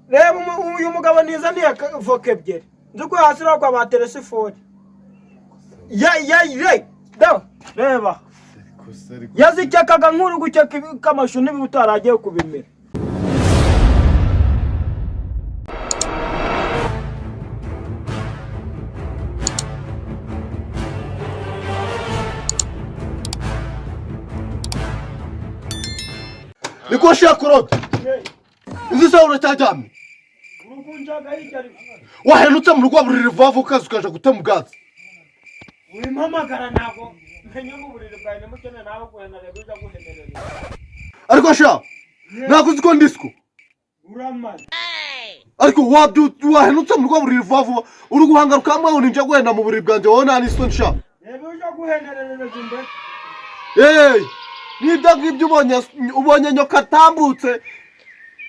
reba uyu mugabo niza ni voke ebyiri nzi ko hasira kwa bateresifori reba yazikekaga nk'uri gukeka kamashu niba utaragiye kubimira niko shakurota izi sawa uracyajyamye wahenutse mu rugo buriri vavu ukaza ukaja gutema ubwatsi wimpamagara ntabwo menya ngo buriri bwawe namukene nawe guhenera uja guhenerera ariko sha ntabwo uzi ko ndisiko uramaze ariko wahenutse mu rugo buriri vavu uri guhangaruka hamwe ngo ninja guhenda mu buriri bwanjye wowe nta n'isoni sha reba uja guhenerera jumbe nibyo ngibyo ubonye nyoka atambutse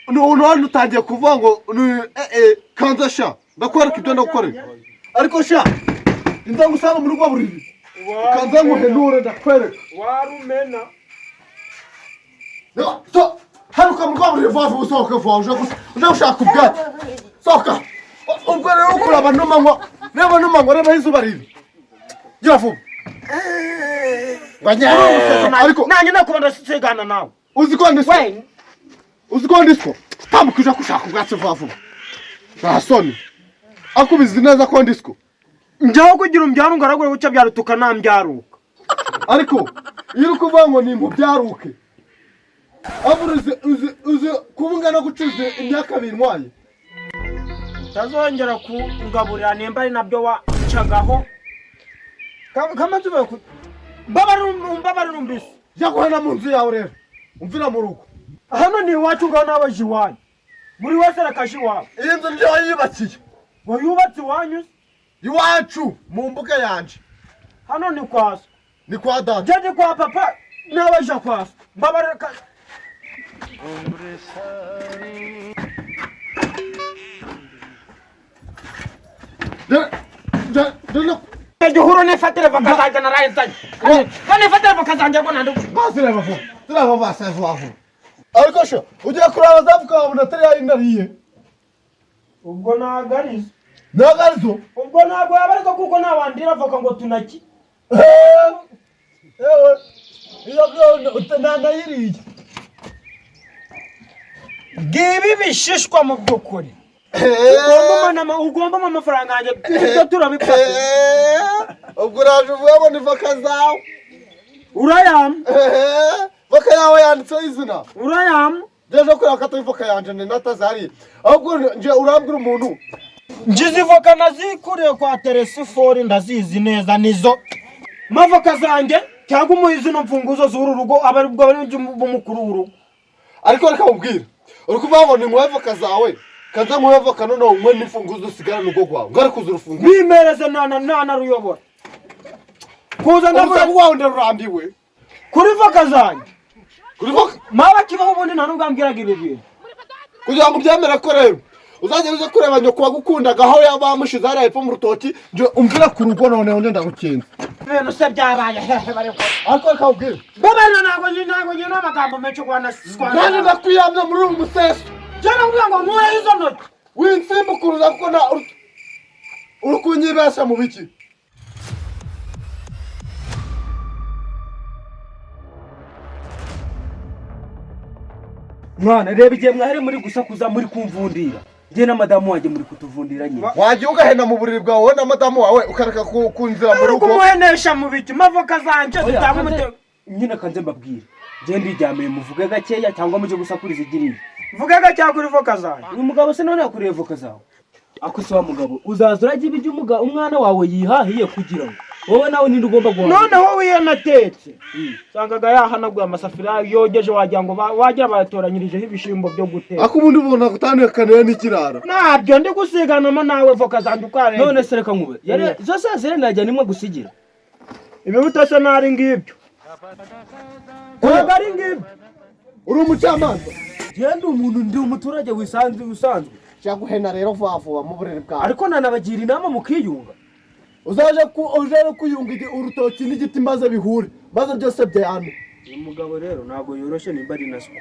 none utangiye kuvuga ngo kanza sha ndakwereka ibyo ndagukorera ariko sha inza ngusanga mu rugo buriri kanza nguhenure ndakwereka warumena haruka mu rugo buriri vavu usohoke vuba uje gushaka ubwatsi sohoka ubwo rero ukuraba n'amanywa reba izuba ribi gira vuba ariko nanjye nakuba ndasigana nawe uzi ko ndisiko tambuka uje gushaka ubwatsi vuba vuba ntasoni akubizi neza ko ndisiko njyaho kugira umbyaro ngaragure guca byarutuka nambyaruka ariko iyo uri kuvuga ngo ni mubyaruke uzi kubunga no gucuza imyaka abiri ntwaye utazongera kungaburira nimba ari nabyo wacagaho kamaze ubaye mbabari numbise jya guhena mu nzu yawe rero umvira mu rugo hano ni iwacu ngaho n'abaje iwanyu buri wese arakaje iwawe iyi nzu niyo wayubakiye wayubatse iwanyu iwacu mu mbuga yanje hano ni kwa so ni kwa data jya kwa papa n'abaje kwa so mbabarira Juhuru nifatire vakazanja na raizanja. Kani fatire vakazanja ko nandu. Basi reva basa vuba. Ariko sho ugiye kuraba zavuka wabona tari yindariye. Ubwo nagarizo. Nagarizo? Ubwo nago yabariko kuko nawandira voka ngo tunaki. Ewe. Iyo utananda yiriye. Gibi bishishwa mu byukuri. Ugomba amafaranga yanjye ibyo turabifata ubwo uraje uvuye ngo ni voka zawe urayama voka yawe yanditseho izina urayama ngeje kureba ko atari voka yanjye natazari ahubwo nje urambwira umuntu ngize voka nazikuriye kwa teresifori ndazizi neza nizo mavoka zanjye cyangwa umuhizi no mfunguzo z'uru rugo abari bwo bari b'umukuru w'urugo ariko reka mubwira uri kuvuga ngo ni mwe voka zawe kanza nk'uwavoka none umwe n'imfunguzo usigara n'ugo gwawe ngari kuza urufunguzo bimereze nana ruyobora kuza ndavuga wawe ndarurambiwe kuri voka zanjye kuri voka maba kibaho ubundi nta n'ubwambwiraga ibi bintu kugira ngo ubyemere ko rero uzajya uze kureba nyoko wagukundaga aho yabamushize hariya hepfo mu rutoki nje umvira ku rugo none ndagukinze ibintu se byabaye hehe bari ariko reka ubwire babana ntabwo nyine n'amagambo menshi rwanda kandi ndakwiyamye muri uyu museso jana kugira ngo nkure izo ntoki winsimbukuruza kuko uri kunyibesha mu biki mwana reba igihe mwahari muri gusakuza muri kumvundira njye na madamu wanjye muri kutuvundira nyine wagiye ugahena mu buriri bwawe wowe na madamu wawe ukareka kunzira mu rugo kumuhenesha mu biti mavoka zanje dutanga umutego nyine kanze mbabwire njye ndiryamiye muvuge gakeya cyangwa muje gusakuriza igiriye vuga gakeya kuri voka zanje uyu mugabo se none yakuriye voka zawe akose wa mugabo uzaza uragira ibyo umwana wawe yihahiye kugira ngo wowe nawe ninde ugomba guhaha noneho wiyanatetse sangaga yahanaguye amasafuriya yogeje wagira ngo wagira bayatoranyirijeho ibishimbo byo guteka ako ubundi ubona gutandukaniye n'ikirara nabyo ndi gusiganamo nawe voka zanje ukareba none se reka nkube zose zere najyana imwe gusigira ibibuto se nari ngibyo ari ngibyo uri umucamanza genda umuntu ndi umuturage usanzwe cyaguhena rero vuba mu buriri bwawe ariko nanabagira inama mukiyunga uzaje kuyunga urutoki n'igiti maze bihure maze byose byane uyu mugabo rero ntabwo yoroshye nimba ari naswa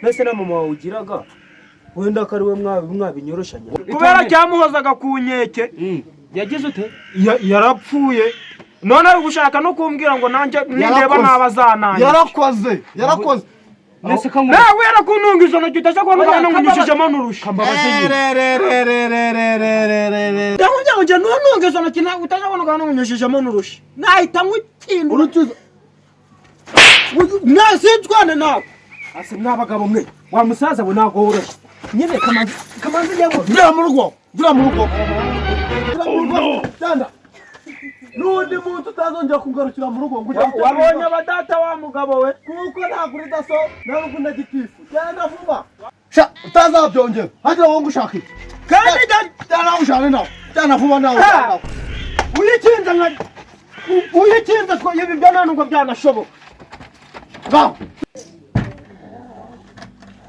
mbese na mama wawe ugiraga wenda ko ari we mwabinyoroshanya kubera cyamuhozaga ku nkeke. yagize ute Yarapfuye none ari gushaka no kumbwira ngo nanjye nindeba nabazananye. yarakoze mbese kangu nawe yarakuntunga izo ntoki utaje kubona ukabona ngo unyushijemo n'urusha. kambabaze ndakubwira ngo njye ntuntunga izo ntoki nawe utaje kubona ukabona ngo unyushijemo n'urusha. Nahita ngutindura urucuza nasitwane nawe. ase mwabagabo mwe wa musaza we ntago woroshye nyine kamanzi yego vira mu rugo cyanda n'undi muntu utazongera kugarukira mu rugo ngo wabonye abadata wa mugabo we kuko ntakuri daso ntabwo gitifu cyanda vuba sha utazabyongera hagira wowe ngushaka iki kandi cyana ushaka nawe cyana vuba nawe uyikinze ko ibi byo nta nubwo byanashoboka. ngaho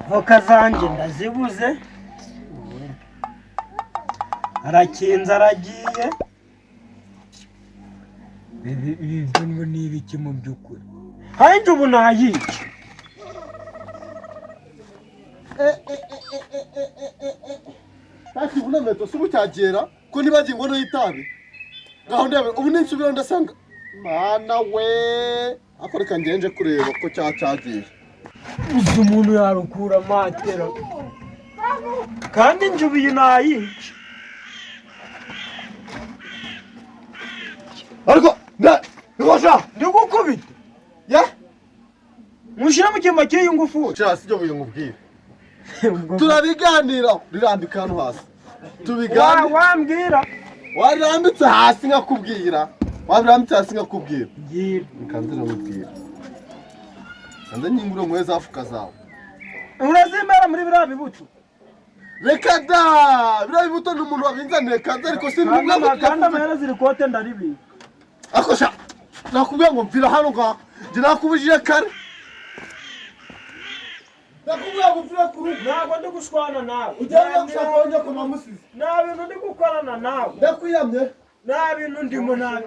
voka zanjye ndazibuze, arakinze aragiye. Ibyo ngo ni ibiki mu by'ukuri? Hanjye ubu nayica. Taki bunemeto subu cyagera ko nibagiye ngo n'itabi. Ngaho ndebe ubu ninsubira ndasanga mana we akoreka ngenje kureba ko cyagiye. Uzi umuntu yarukura matera kandi njubu iyi nayica. Ariko ngosha Ndigukubita ya mushira mu cyumba cy'iyi ngufu. cyara sijyo buye ngubwire. Turabiganira rirambika hano hasi. Tubiganira wambwira warambitse hasi ngakubwira. Warambitse hasi ngakubwira. ngira Nkanzira mubwira. Ande nyinguro mweza afuka zawe. urazimera muri biriya bibuto. Reka da biriya bibuto n'umuntu wabinzaniye kanze ariko sinubwo kandi amahera ziri kote ndaribi. akosha nakubwiye ngo mvira hano nga njye nakubujije kare. Nakubwiye ngo mvira ku rugo Ntabwo ndi gushwana nawe. ujyana gushaka wongera kuma musizi. Nta bintu ndi gukorana nawe. Ndakwiyamye Nta bintu ndimo nawe.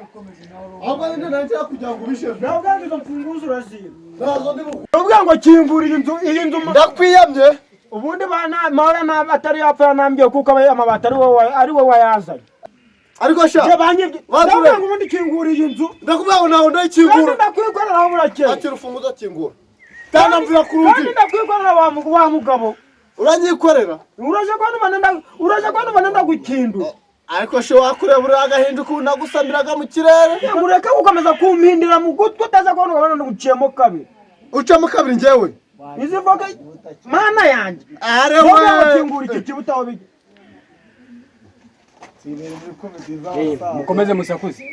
ahubwo ndi nanjye kugira ngo ubishe. Ntabwo izo mfunguzo uraziba. Nazo ndi Ubwo ngo kingura iyi nzu ndakwiyamye. ubundi mahora atari yapfa nambye kuko amabati ari wowe wayazanye. Ariko sha Je banyibye. Ntabwo ngo ubundi kingura iyi nzu. ndakubwiye ngo nawe Kandi ndayikingura. ndakwikorera aho burakeye. Akira ufunguzo kingura. Tana mvira ku Kandi rugi. ndakwikorera wa mugabo. Uranyikorera. Uraje kwano banenda gukindura. Ariko sho wakurebura agahinduka unagusamiraga mu kirere. Ngureka gukomeza kumpindira mu gutwi utaza kubona ubona guciyemo kabiri. Ucamo kabiri njyewe. Izi voka mana yanjye. Are Wowe kingura iki kibutaho bige. mukomeze musakuze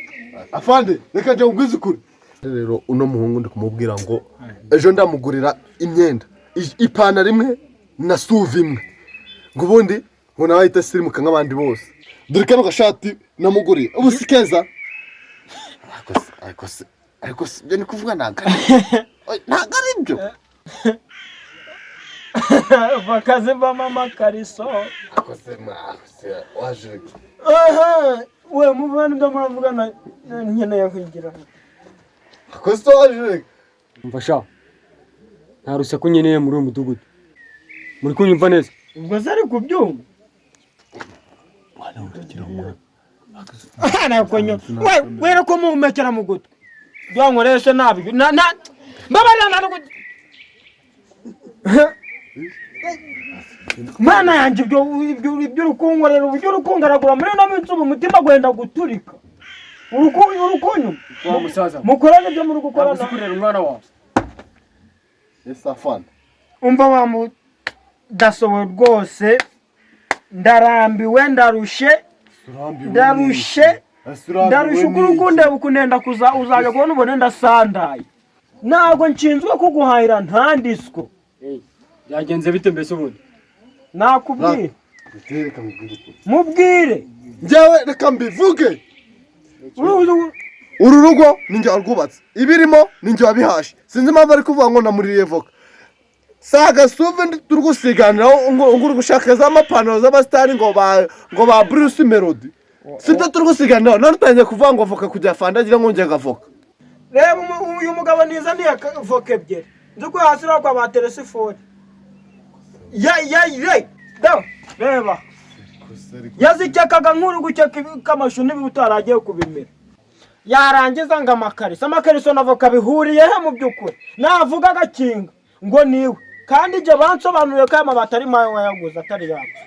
Afande reka nje ngwize kuri. Rero uno muhungu ndi kumubwira ngo ejo ndamugurira imyenda ipana rimwe na suvi imwe ngo ubundi ngo nawe ahita sirimuka nk'abandi bose. Dore kano gashati namuguriye ubu si keza. Ariko byo ni kuvuga ntago ari byo. Voka zivamo amakariso. Waje Aha we muvana ndo muravugana nkeneye kwigira. akoze waje mfasha nta rusaku nkeneye muri uyu mudugudu muri kunyumva neza Ubwo zari kubyumva. Ana konyo. We ko mumekera mu gutwi. Byankoreshe nabi. Mbabara nanu Mana yanjye ibyo urukungorera uburyo urukungaragura muri no minsi ubu mutima gwenda guturika. Urukunyu. wa musaza Mukorane byo muri gukorana. uzikurera umwana wawe Yes afande. Umva wa mu dasowe rwose ndarambiwe ndarushe ukunde ukunenda uzaje kubona ubone ndasandaye. Ntabwo nshinzwe kuguhahira ntandiswo. byagenze bite mbese ubundi Nakubwira. Mubwire. Njyewe reka mbivuge. Uru rugo ninjye warwubatse. Ibirimo ninjye wabihashe. Sinzi impamvu ari kuvuga ngo namuriye voka. Saga suve turugusiganiraho ngo uri gushaka za mapantaro z'abastari ngo ba Bruce Melody. Sibyo turugusiganiraho none utangiye kuvuga ngo voka kujya fandagira ngo njye gavoka. Reba uyu mugabo niza ni voka ebyiri. Nzi ko hasira kwa ba telesifone. Dawe, reba. Yazikekaga nk'uri gukeka amashu niba utaragiye kubimira. Yarangiza ngo amakariso n'avoka bihuriye he mu by'ukuri. Navuga agakinga ngo niwe. Kandi ibyo bansobanuriye ko aya mabati ari mawe wayaguze atari yacu.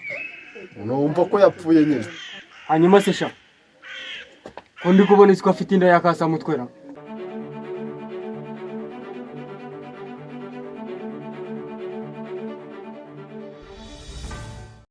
Numva ko yapfuye nyine. Hanyuma se sha. Ko ndi kubona isiko afite inda yakasa mutwera.